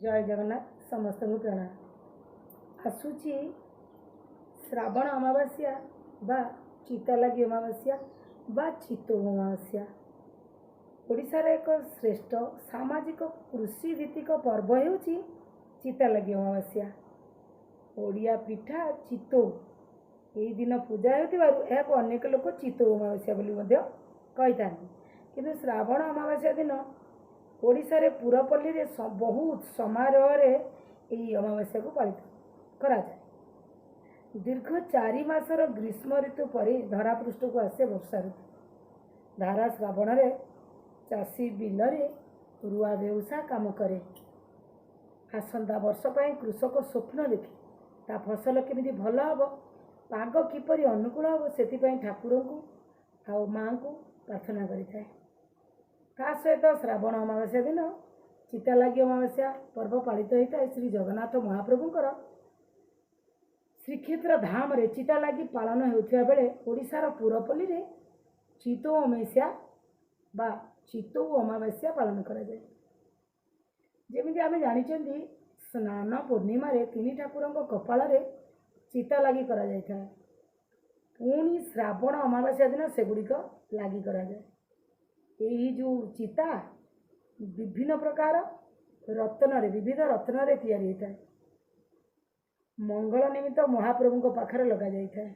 जय जगन्नाथ समस्त को प्रणाम। आसूची श्रावण अमावास्या बा चिता लगी अमावास्या बा चित्तौ अमावास्या ओडिशार एक श्रेष्ठ सामाजिक कृषि भित्तिक पर्व हेउची चिता लगी अमावास्या। ओडिया पिठा चित्तौ यही दिन पूजा होतिबारु एहाको अनेक लोक चित्तौ अमावास्या बोली मध्य कहिथाନ୍ତି। किंतु श्रावण अमावास्या दिन ओडिशा रे पुरपल्ली रे बहुत समारोह रे यही अमावास्या को पालित करा जाए। दीर्घ 4 मासर ग्रीष्म ऋतु पर धरापृष्ठ को आसे वर्षा ऋतु। धारा श्रावण रे चाषी बिल रे रुआ बेउसा काम करे। आसंता वर्ष पर कृषक स्वप्न देखे ता फसल केमिति भल हबो, पाग किपरि अनुकूल हबो, सेति ठाकुर को आ माँ को प्रार्थना करिथाए। ता सहित श्रावण अमावास्या दिन चिता लगी अमावास्या पर्व पालित होता है। श्री जगन्नाथ महाप्रभुंकर श्रीक्षेत्र धाम रे चिता लगी पालन होता बेले ओडिशार पुरपल्ली रे चित्तौ अमावास्या बा चित्तौ अमावास्या पालन करा जाए। जेमिति आमे जानिछन्ती स्नान पूर्णिमा रे तीन ठाकुरंक कपाल रे चिता लगी करा जाय था। पुणी श्रावण अमावास्या दिन सेगुड़िक लगी करा जाए। यही जो चिता विभिन्न प्रकार रत्न रे विविध रत्न रे तैयारी होता है। मंगल निमित्त महाप्रभु को पाखरे लगा जाए।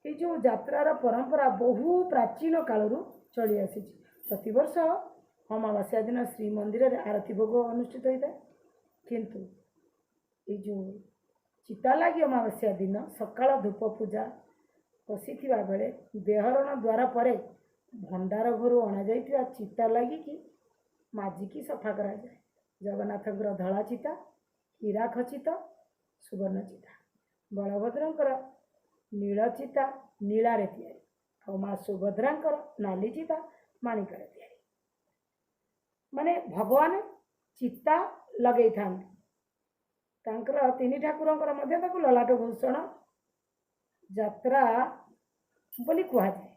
ये जो यात्रार परंपरा बहु प्राचीन कालरू चली आसी। प्रतिवर्ष अमावास्या दिन श्रीमंदिर रे आरती भोग अनुष्ठित होता है। किंतु ये जो चिता लगी अमावास्या दिन सकाळ धूप पूजा बसीथिबा बेले बेहरण द्वार परे भंडार घर अणा जाइथिबा चिता लगी कि माजिकी सफा करा जाए। जगन्नाथଙ୍କର धला चिता, हीरा खचित सुवर्ण चिता, बलभद्रଙ୍କର नील चिता नीलारे तैयारी और माँ सुभद्राଙ୍କର नाली चिता माणिकरे तैयारी। माने भगवान चिता लगे था। तीन ठाकुरଙ୍କର ମଧ୍ୟ ତାକୁ ଲଲାଟ ଭୂଷଣ ଯାତ୍ରା ବୋଲି କୁହାଯାଏ।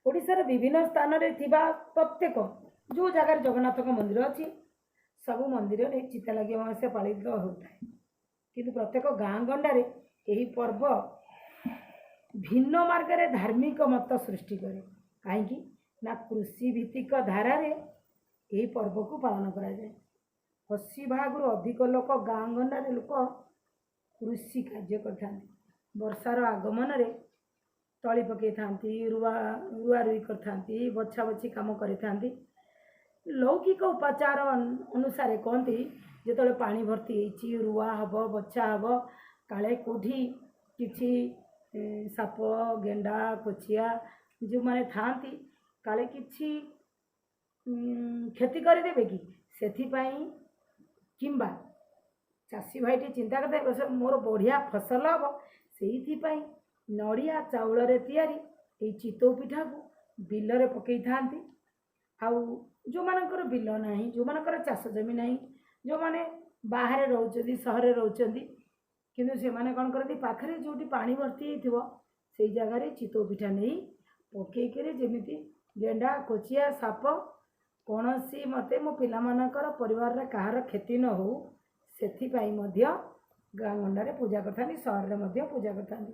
ओडिशार विभिन्न स्थान में थिबा प्रत्येक जो जगार जगन्नाथ मंदिर अच्छी सबु मंदिर में चिता लगी अमावास्या पालित होता है। किंतु प्रत्येक गाँ गंडारे यही पर्व भिन्न मार्ग रे धार्मिक मत सृष्टि करे। कहीं ना कृषि भित्तिक धारा रे यही पर्व को पालन करा जाए। 80 भाग अधिक लोक गाँ गंडारे लोक कृषि कार्य करते। वर्षार आगमन रे तली पकई था, रुआ रुई कर बछा बछी कम कर। लौकिक उपचार अनुसार कहती जो पानी भर्ती होती रुआ हम बछा हम काले कौटी किसी साप गेंडा कोचिया जो मैंने था काले किसी क्षति करदे कि से किंबा चाषी भाईटी चिंता करते मोर बढ़िया फसल हम से नड़िया चाउल रे तैयारी ये चित्तौ पिठा को बिल रे पकई था। आउ जो मानकर बिल नहीं, जो मानकर चाष जमी नहीं, जो माने बाहर रोचंदी सहर रोचंदी किंतु से माने कौन करती पाखरे जोटी पानी भर्ती हो से जगह रे चित्तौ पिठा नहीं पकई करे जेमिति गेंडा कोचिया साप कौन सी मते मो पिला मानकर परिवार रे कहार क्षति न हो सेथि पाई मध्य गाँ गंडारे पूजा करथानी, सहर रे मध्य पूजा करथानी।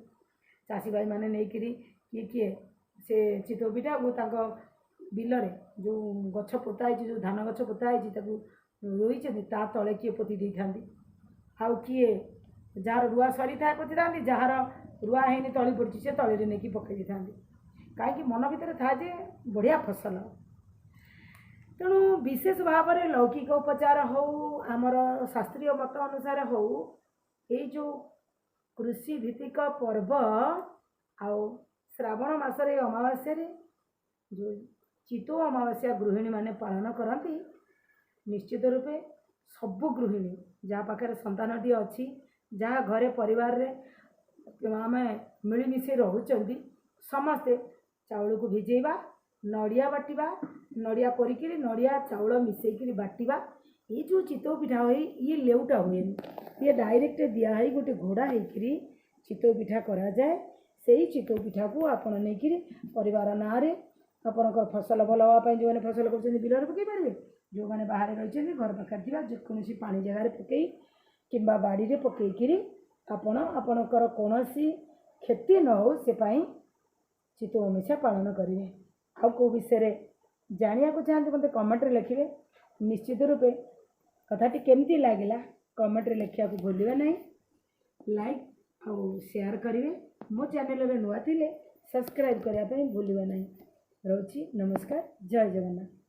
चाषी भाई मैंने नहीं किए किए से चित्तौ पिठा को बिल रे जो गछ पोता जो धान गछ पोता रोई तले किए पोती दे था। आउ किए जार रुआ सरी था पोती था, जार रुआ है तली पड़ी से तले नहीं पकई था। कहीं मन भर था जे बढ़िया फसल। तेणु विशेष भाव में लौकिक उपचार हो आमर शास्त्रीय मत अनुसार हो ये जो कृषि भित्तिक पर्व आउ श्रावण मासरे अमावास्या जो चित्तौ अमावास्या गृहिणी माने पालन करती। निश्चित रूपे सबु गृहिणी जहाँ पाखे संतानटी अच्छी जहाँ घरे परिवार रे आम मिलमिशे रोचंती समस्ते चाउल को भिजेवा नड़िया बाटिबा नड़िया कोरिकी नड़िया चाउल मिसेकी बाटिबा। ये जो चित्तौ पिठा हुए ये लेउटा हुए ये डायरेक्ट दिया है गोटे घोड़ा होकरी चित्तौ पिठा करा जाए। से ही चित्तौ पिठा को आपण नहीं परिवार ना रे आपणकर फसल भल हाँपाई जो मैंने फसल कर बिल पकई पारे जो मैंने बाहर रही घर पाखे जेकोसी पानी जगार पकई कि बाड़ी पकईकि आपणकर कौन क्षति न हो से चितौ अमावस्या पालन करेंगे। आउ कौ विषय जाना चाहते मत कमेंट लिखे निश्चित रूपे कथाटी केमती लगे कमेंट लिखा भूलिए ना। लाइक आउ शेयर करेंगे मो चैनल नुआ थिले सब्सक्राइब करने भूलिए ना। रोची नमस्कार जय जगन्नाथ।